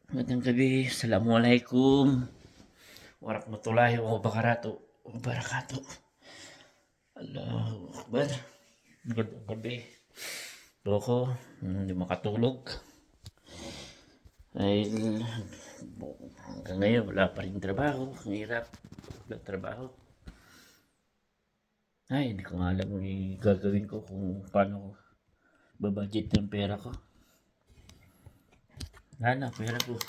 Magandang gabi. Assalamualaikum warahmatullahi wabarakatuh. Allahu Akbar. Magandang gabi. Ito ako, hindi makatulog. Dahil hanggang ngayon wala pa rin trabaho. Ang hirap. Walang trabaho. Ay, hindi ko nga alam yung gagawin ko kung paano ko babudget ng pera ko. Pera ko.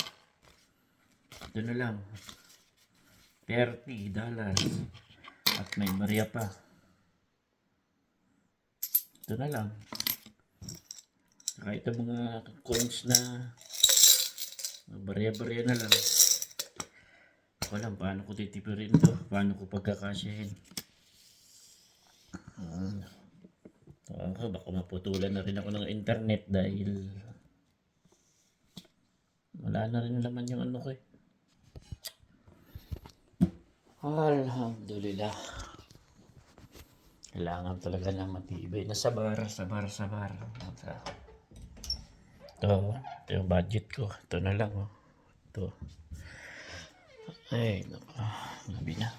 Ito na lang. $30. At may barya pa. Ito na lang. Kahit ang mga coins na barya-barya na lang. Ako lang paano ko titipirin to. Paano ko pagkakasyahin. Baka maputulan na rin ako ng internet dahil wala na rin naman yung ano ko eh. Alhamdulillah. Kailangan talaga ng matibay na sabar. Ito yung budget ko. Ito na lang oh. Ito. Ay, gabi na.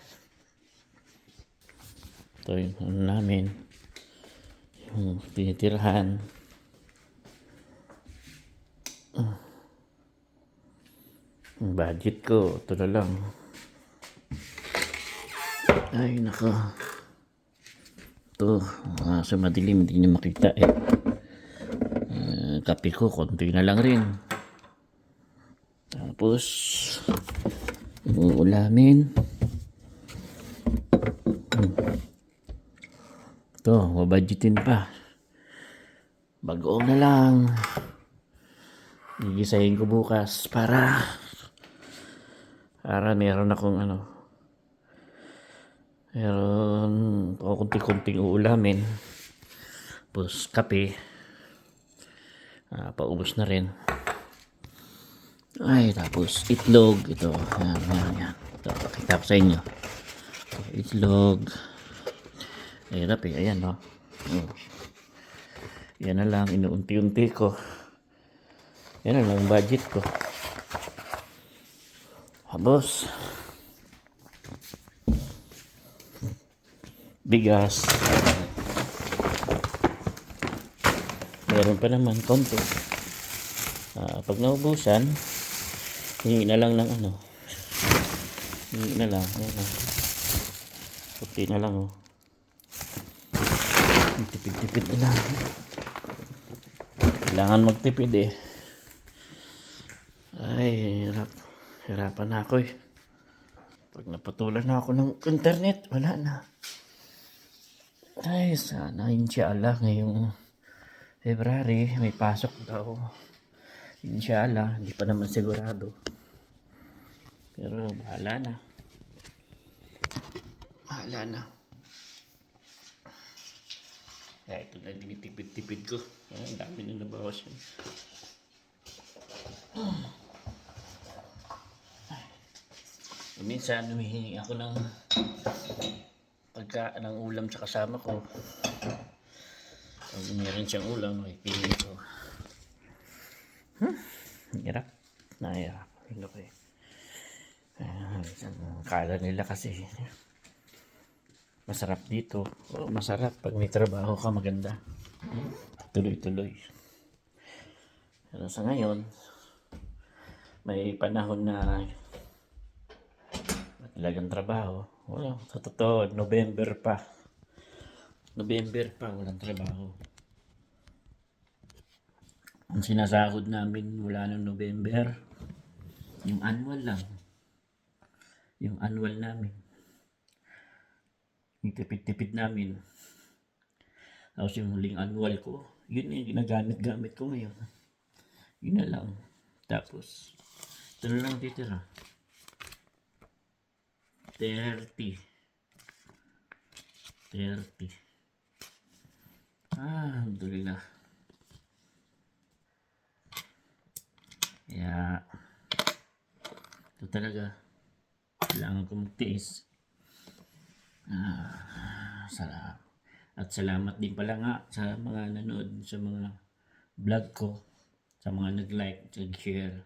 Ito yung ano namin. Yung tinitirahan. Yung budget ko. Ito na lang. Ay, nako. Ito. Sa madilim, hindi niyo makita eh. Kape ko, konti na lang rin. Tapos, uulamin. Ito, mabudgetin pa. Bagoong na lang. Gigisahin ko bukas para meron akong meron kunti-kunting uulamin. Tapos kape. Paubos na rin. Ay, tapos itlog. Ito, yan. Ito, pakita ko sa inyo. Ito, itlog. Hirap eh, ayan no. Yan na lang, inuunti-unti ko. Yan na lang budget ko. Habos. Bigas. Meron pa naman konti. Pag naubusan, hingi na lang ng hingi na lang. Kunti na lang oh. Tipid-tipid na lang. Kailangan magtipid eh. Ay, hirapan na ako eh. Pag napatulan na ako ng internet, wala na. Ay, sana inshallah ngayong February may pasok daw. Inshallah, hindi pa naman sigurado. Pero bahala na. Kaya ito na tinitipid-tipid ko. Ang dami na nabawas yun. Minsan humihingi ako ng ng ulam sa kasama ko. Pag meron siyang ulam, makipili ko. Hirap. Nahirap. Hindi ko eh. Kala nila kasi masarap dito. Masarap pag may trabaho ka, maganda. Tuloy-tuloy. Pero sa ngayon, may panahon na talagang trabaho. Sa totoo, November pa walang trabaho. Ang sinasahod namin mula ng November, yung annual lang. Yung annual namin. Yung tipid-tipid namin. Tapos yung huling annual ko, yun yung ginagamit ko ngayon. Yun na lang. Tapos, ito na lang titira. 30. Alhamdulillah. Kaya, ito talaga. Kailangan ko magtiis. At salamat din pala nga sa mga nanood sa mga vlog ko, sa mga nag-like, nag-share.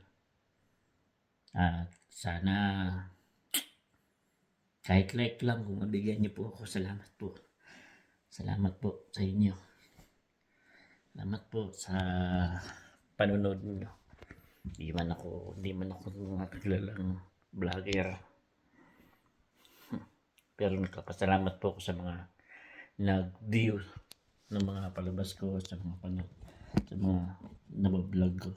At sana kahit like lang kung mabigyan niyo po ako. Salamat po. Salamat po sa inyo. Salamat po sa panonood niyo. Hindi man ako mga kilalang vlogger. Pero nagpapasalamat po ako sa mga nag-view ng mga palabas ko, sa mga nabablog ko.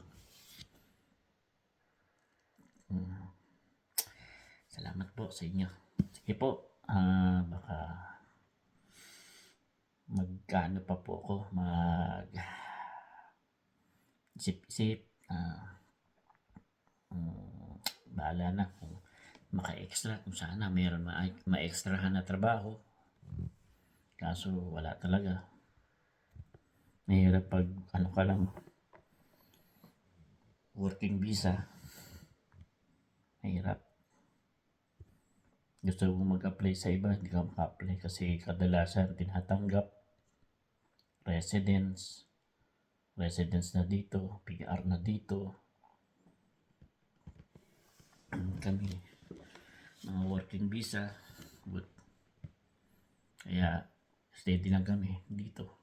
Salamat po sa inyo. Sige po, baka magkano pa po ako, isip-isip, bahala na kung maka-extra, kung sana mayroon ma-extrahan na trabaho. Kaso wala talaga. Mahirap pag ano ka lang, working visa. Mahirap. Gusto mo mag-apply sa iba, hindi ka maka-apply kasi kadalasan tinatanggap residence na dito, PR na dito. Kami, mga working visa, but kaya steady lang kami dito.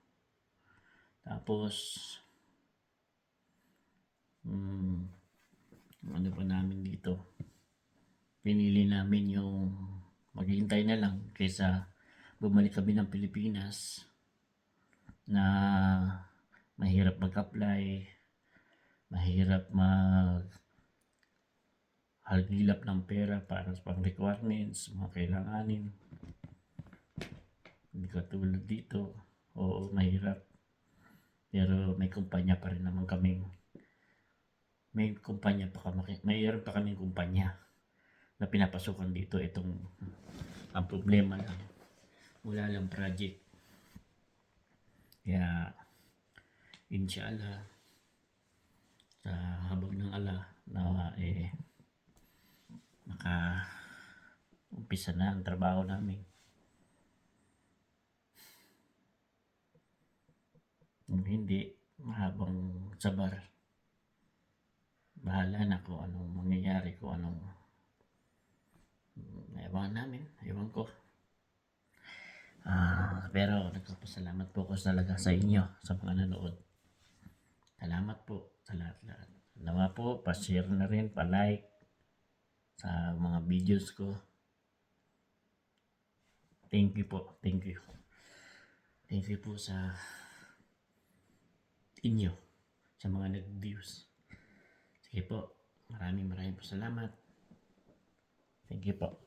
Tapos, ano pa namin dito, pinili namin yung maghihintay na lang kaysa bumalik kami ng Pilipinas na mahirap mag-apply, mahirap halgilap ng pera para sa pang requirements, mga kailanganin. Hindi katulad dito. Oo, mahirap. Pero may kumpanya pa rin naman kaming mayroon pa kaming kumpanya na pinapasukan dito. Ang problema lang, wala lang project. Kaya inshallah sa habag ng ala na maka umpisa na ang trabaho namin. Kung hindi, mahabang sabar. Bahala na kung anong mangyayari, kung anong ewan ko. Pero nagpapasalamat po ako talaga sa inyo, sa mga nanood. Salamat po sa lahat-lahat. Nawa po, pa-share na rin, pa-like sa mga videos ko. Thank you po. Thank you. Thank you po sa inyo, sa mga nag-views. Sige po, maraming po salamat. Thank you po.